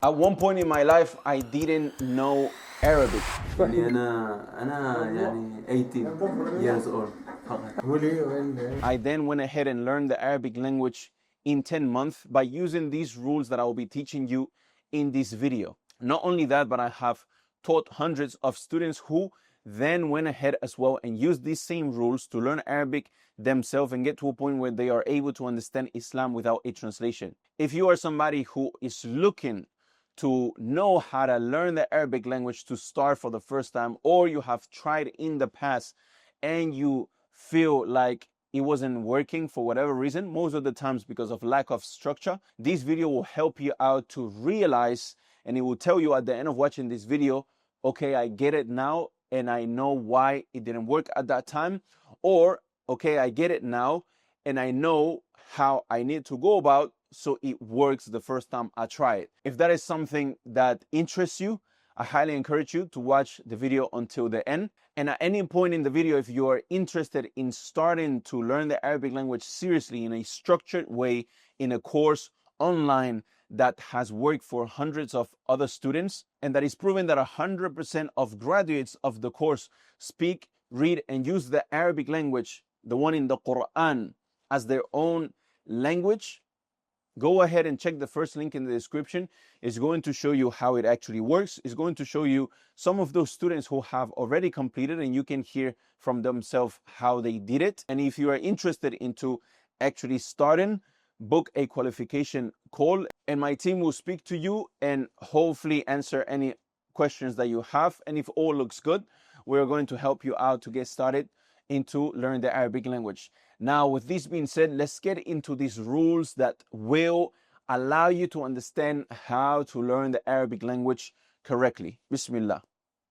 At one point in my life, I didn't know Arabic. يعني أنا يعني 18 years old فقط. I then went ahead and learned the Arabic language in 10 months by using these rules that I will be teaching you in this video. Not only that, but I have taught hundreds of students who then went ahead as well and used these same rules to learn Arabic themselves and get to a point where they are able to understand Islam without a translation. If you are somebody who is looking to know how to learn the Arabic language to start for the first time, or you have tried in the past and you feel like it wasn't working for whatever reason, most of the times because of lack of structure, this video will help you out to realize, and it will tell you at the end of watching this video, okay, I get it now and I know why it didn't work at that time, or okay, I get it now and I know how I need to go about so it works the first time I try it. If that is something that interests you, I highly encourage you to watch the video until the end. And at any point in the video, if you are interested in starting to learn the Arabic language seriously in a structured way in a course online that has worked for hundreds of other students and that is proven that 100% of graduates of the course speak, read, and use the Arabic language, the one in the Quran, as their own language, go ahead and check the first link in the description. It's going to show you how it actually works. It's going to show you some of those students who have already completed, and you can hear from themselves how they did it. And if you are interested into actually starting, book a qualification call and my team will speak to you and hopefully answer any questions that you have. And if all looks good, we're going to help you out to get started into learning the Arabic language. Now, with this being said, let's get into these rules that will allow you to understand how to learn the Arabic language correctly. Bismillah.